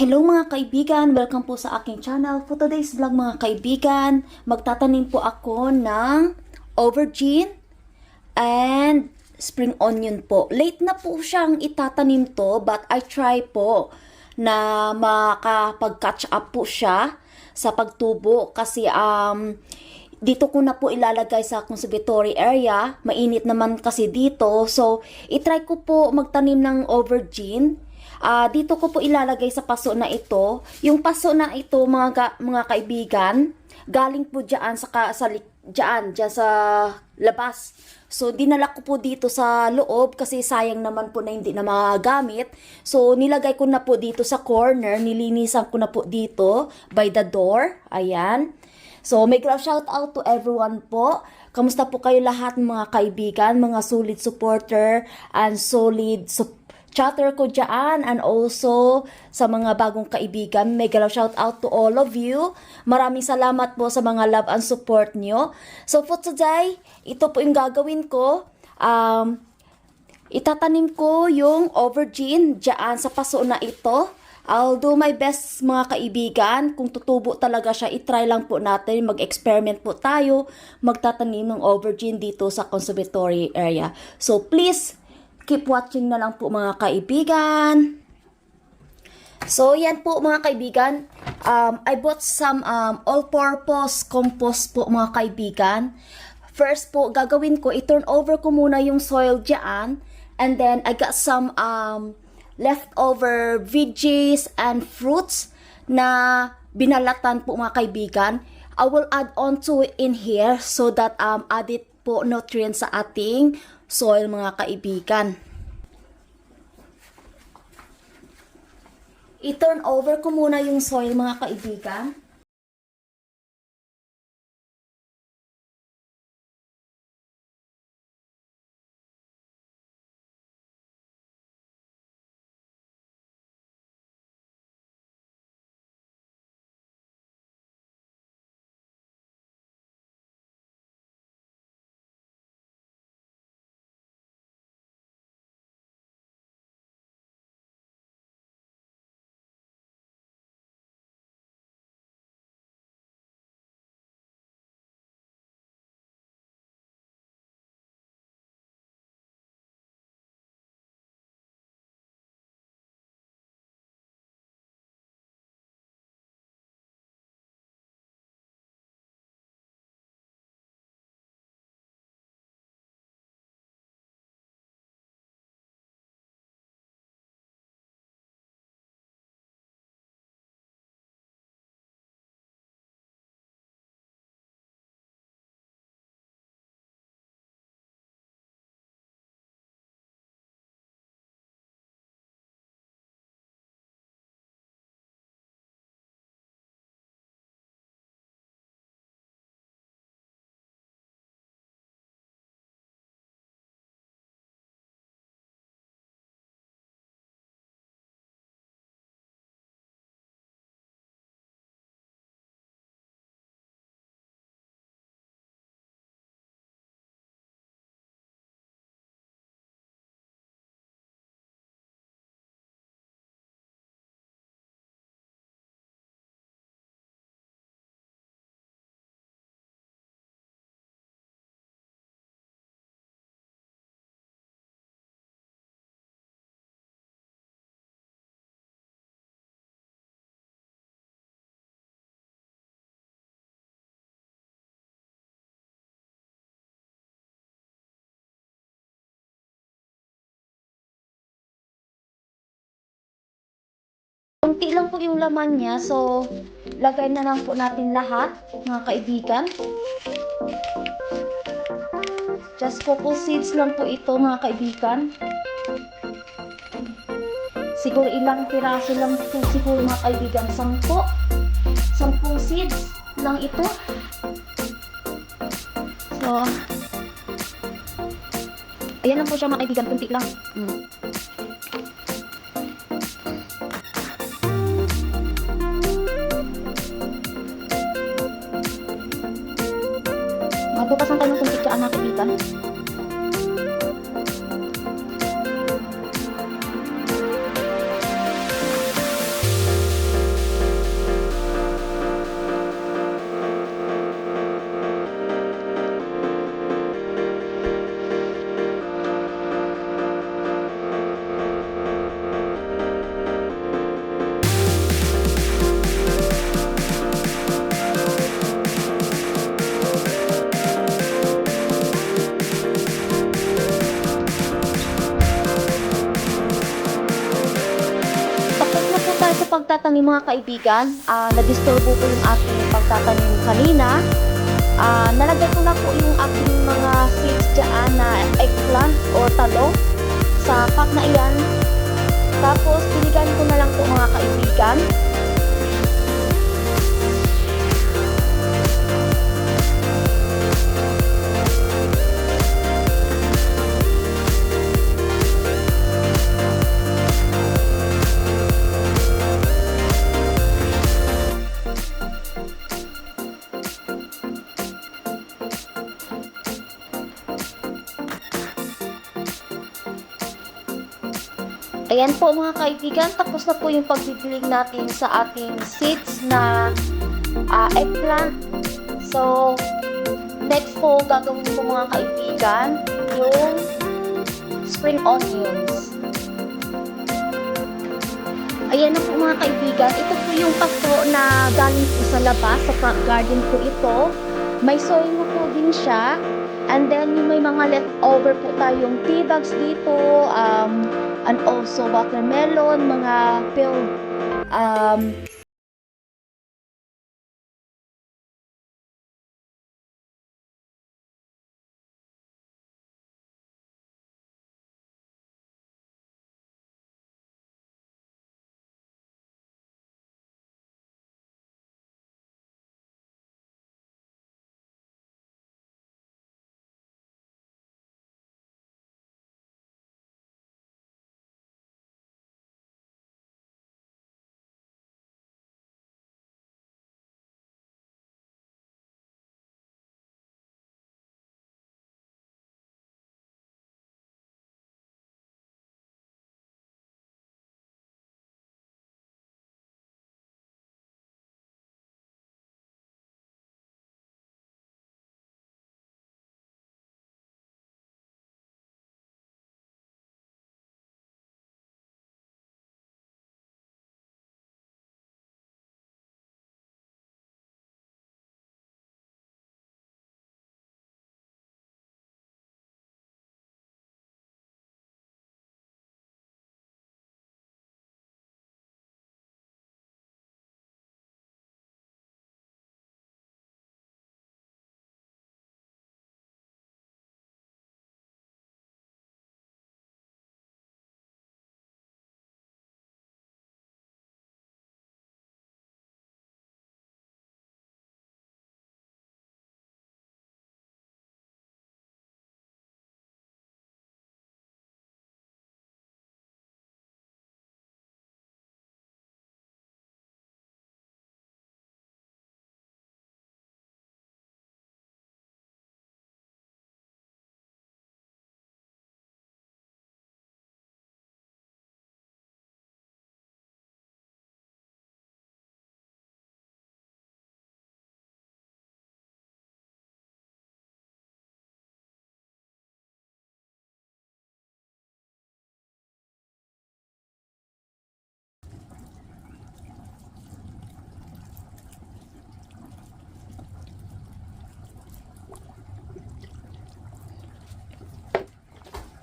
Hello mga kaibigan! Welcome po sa aking channel. For today's vlog mga kaibigan, magtatanim po ako ng aubergine and spring onion po. Late na po siyang itatanim to, but I try po na makapag-catch up po siya sa pagtubo kasi dito ko na po ilalagay sa conservatory area. Mainit naman kasi dito. So, itry ko po magtanim ng aubergine. Dito ko po ilalagay sa paso na ito. Yung paso na ito, mga kaibigan, galing po dyan dyan sa labas. So, dinala ko po dito sa loob kasi sayang naman po na hindi na magamit. So, nilagay ko na po dito sa corner. Nilinisan ko na po dito by the door. Ayan. So, may shout out to everyone po. Kamusta po kayo lahat mga kaibigan, mga solid supporter and solid chatter ko dyan, and also sa mga bagong kaibigan. May shout out to all of you. Maraming salamat po sa mga love and support nyo. So for today, ito po yung gagawin ko. Itatanim ko yung aubergine dyan sa paso na ito. I'll do my best mga kaibigan. Kung tutubo talaga siya, itry lang po natin. Mag-experiment po tayo. Magtatanim ng aubergine dito sa conservatory area. So please, keep watching na lang po mga kaibigan. So, yan po mga kaibigan. I bought some all-purpose compost po mga kaibigan. First po, gagawin ko, i-turn over ko muna yung soil dyan. And then, I got some leftover veggies and fruits na binalatan po mga kaibigan. I will add on to it in here so that added po nutrients sa ating soil mga kaibigan. I-turn over ko muna yung soil mga kaibigan. Kunti lang po yung laman niya, so lagay na lang po natin lahat, mga kaibigan. Just cocoa seeds lang po ito, mga kaibigan. Siguro ilang piraso lang ito, siguro mga kaibigan, 10 seeds lang ito. So, ayan lang po siya mga kaibigan, kunti lang. Magbukasan tayo ng kunti dyan mga kaibigan. pagtatanim mga kaibigan, na-disturbo ko yung aking pagtatanim kanina. Nalagay ko na po yung aking mga seeds dyan na eggplant or talong sa pack na iyan. Tapos, diligan ko na lang po mga kaibigan. Ayan po mga kaibigan, tapos na po yung pagbibilig natin sa ating seeds na eggplant. So, next po gagawin po mga kaibigan yung spring onions. Ayan na po mga kaibigan, ito po yung pasto na galing po sa labas, sa front garden po ito. May soil na po din siya. And then, yung may mga leftover po tayong tea bags dito, and also watermelon, mga peeled,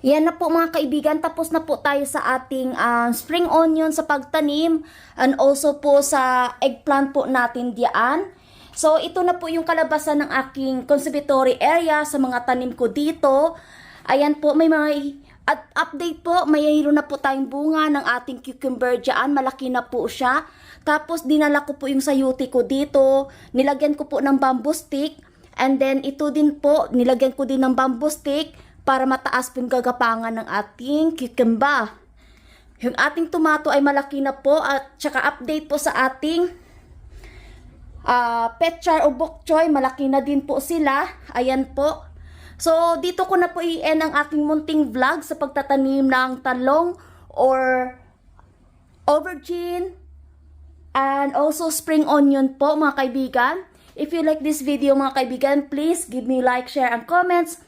Yan na po mga kaibigan, tapos na po tayo sa ating spring onion sa pagtanim and also po sa eggplant po natin diyan. So ito na po yung kalabasan ng aking conservatory area sa mga tanim ko dito. Ayan po, may mga update po, mayroon na po tayong bunga ng ating cucumber diyan, malaki na po siya. Tapos dinala ko po yung sayuti ko dito, nilagyan ko po ng bamboo stick, and then ito din po, nilagyan ko din ng bamboo stick para mataas po yung gagapangan ng ating cucumber. Yung ating tomato ay malaki na po, at saka update po sa ating petchar o bok choy, malaki na din po sila. Ayan po. So dito ko na po i-end ang aking munting vlog sa pagtatanim ng talong or aubergine and also spring onion po mga kaibigan. If you like this video mga kaibigan, please give me like, share, and comments.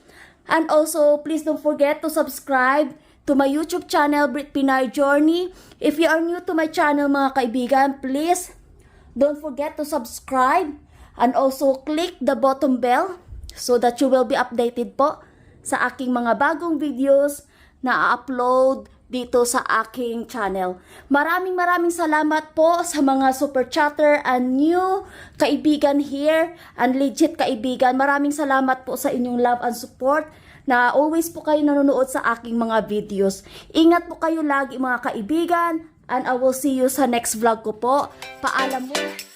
And also, please don't forget to subscribe to my YouTube channel, Brit Pinay Journey. If you are new to my channel mga kaibigan, please don't forget to subscribe and also click the bottom bell so that you will be updated po sa aking mga bagong videos na upload dito sa aking channel. Maraming salamat po sa mga super chatter and new kaibigan here and legit kaibigan. Maraming salamat po sa inyong love and support na always po kayo nanonood sa aking mga videos. Ingat po kayo lagi mga kaibigan and I will see you sa next vlog ko po. Paalam po.